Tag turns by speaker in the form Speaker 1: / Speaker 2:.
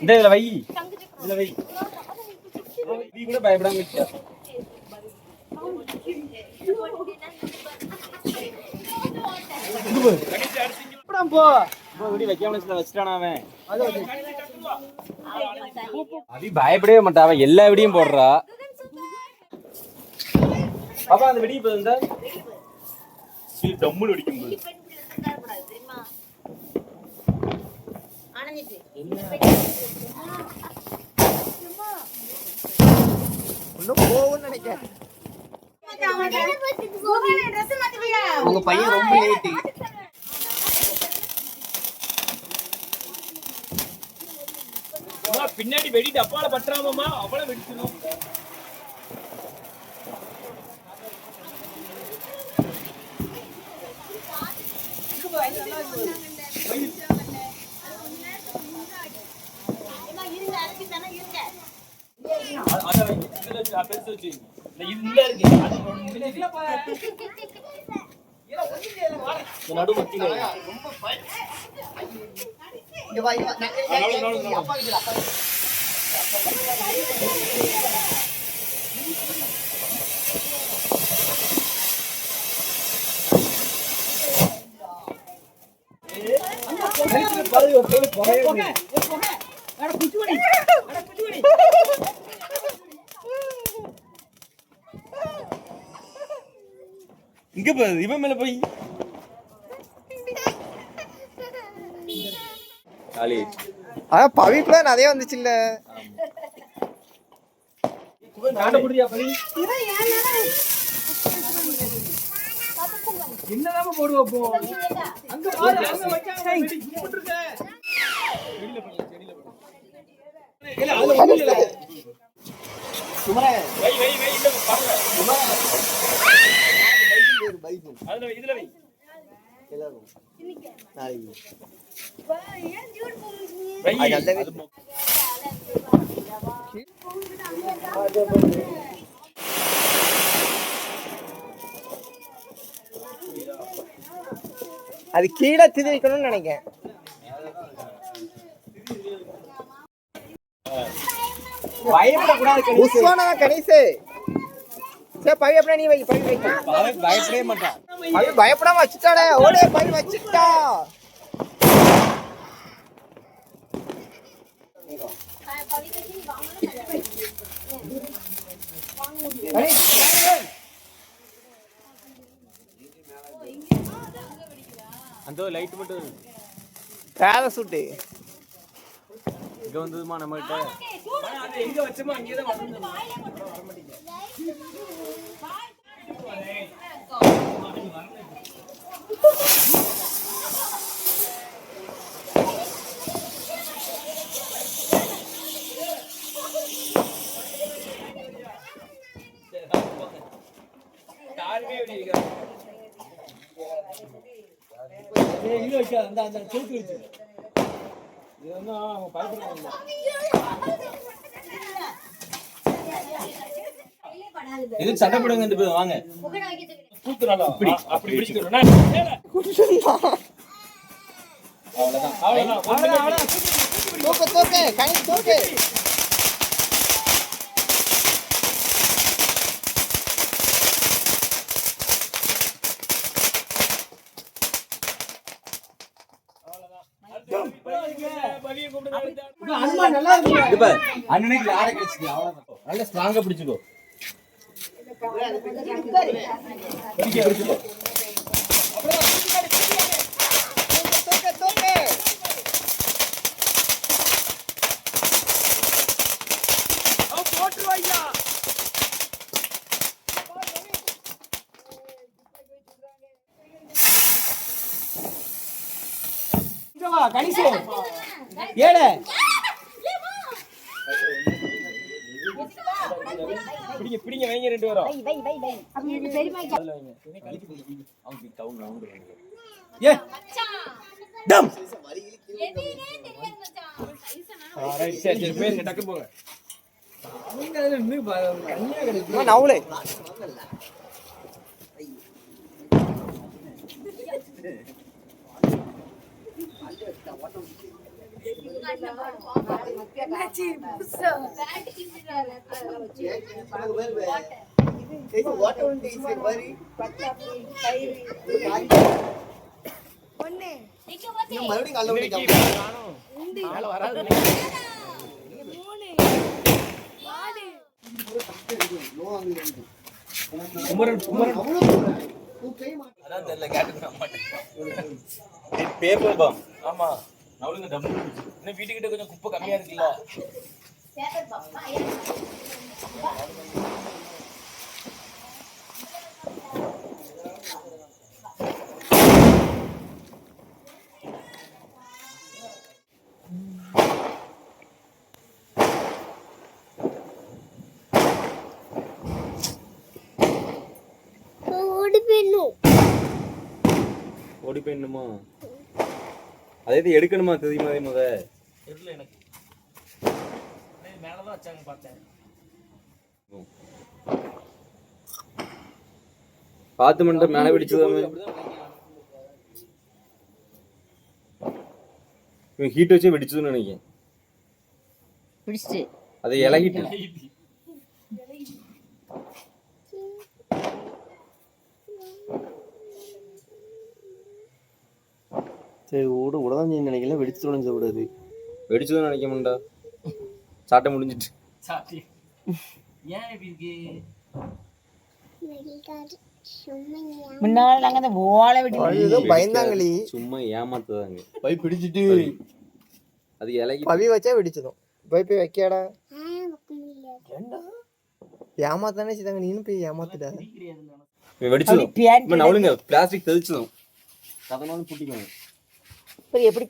Speaker 1: இந்த இதுல வை, இதுல வை. நீ கூட பயப்படாம வச்சியா? போ இப்படி வைக்காம வச்சுட்டானா அவன். அபி பயப்படவே மாட்டா, அவன் எல்லா வெடியும் போடுறா. பாப்பா அந்த வெடி இப்ப இந்த டம்முன்னு வெடிக்கும் போது
Speaker 2: நினைக்கிறேன். உங்க பையன் ரொம்ப லேட்டு.
Speaker 1: பின்னாடி வெடி டப்பால பற்றாமமா அவ்வளவு வெடிக்கணும். இங்க பாரு இவன் மேல போய்
Speaker 2: பவி பிளான் அதே வந்துச்சு இல்ல.
Speaker 1: என்னதான் போடுவோம்.
Speaker 2: அது கீழே திணிக்கணும்னு நினைக்கிறேன்.
Speaker 1: பயப்படக்கூடாது
Speaker 2: கணேசு. சரி பவி அப்படின்னா நீ வை. பவி வைக்க
Speaker 1: பயப்படவே மாட்டான்.
Speaker 2: பவி பயப்படாம வச்சுட்டானே. ஓடே பவி வச்சுட்டா.
Speaker 1: அந்த லைட் மட்டும்
Speaker 2: பேராசூட்
Speaker 1: இங்க வந்ததுமா நம்ம கிட்ட. எங்க வச்சோமோ அங்கேதான் வந்து எதுக்கு சண்டை போடுங்க. வாங்க அப்படி பிடிச்சுக்கிறோம்.
Speaker 2: தூக்கு தூக்கு கணி தூக்கு.
Speaker 1: அண்ணனுக்கு யாரை கிடைச்சிருக்கு அவ்வளவுதான். நல்லா ஸ்ட்ராங்கா பிடிச்சுக்கோ. கணிசு ஏழு பிடிங்க பிடிங்க வைங்க. ரெண்டு பேரும் பேருங்க டக்கு போங்க.
Speaker 2: நவுலே மறுபடியும் கல்ல விட்டு
Speaker 1: மேல வராது குமரன் குமரன் அதான் தெரியல கேட்டுக்க மாட்டேன் பேப்பர் பாம் ஆமா நவளுங்க டம்மு இன்னும் வீட்டுக்கிட்ட கொஞ்சம் குப்பை கம்மியா இருக்குல்ல ஓடி போயிடணுமா அதே இது எடுக்கணுமா தெரியுமா அதே முத தெரியல எனக்கு மேலதான் வச்சாங்க பார்த்தேன் பார்த்து மட்டும் மேல பிடிச்சதாமே ஹீட் வச்சே வெடிச்சதுன்னு நினைக்கிறேன்
Speaker 3: பிடிச்சு
Speaker 1: அது இலகிட்டு
Speaker 4: சரி விடதான் செய்ய நினைக்கல வெடிச்சு உடஞ்ச விடாது
Speaker 1: வெடிச்சதுன்னு நினைக்க மாட்டா சாட்டை முடிஞ்சிட்டு
Speaker 3: முன்னால நாங்க அந்த ஓலை வெடி
Speaker 2: ஏதோ பயந்தாங்களி
Speaker 1: சும்மா ஏமாத்துதாங்க
Speaker 4: பை பிடிச்சிட்டு
Speaker 1: அது இலகி
Speaker 2: பவி வச்சா வெடிச்சதும் போய் வைக்காடா ஏமாத்தானே செய்தாங்க நீனும் போய் ஏமாத்துடா
Speaker 1: வெடிச்சதும் இப்ப நவளுங்க பிளாஸ்டிக் தெளிச்சதும் அதனால புட்டிக்கோங்க
Speaker 3: எப்படி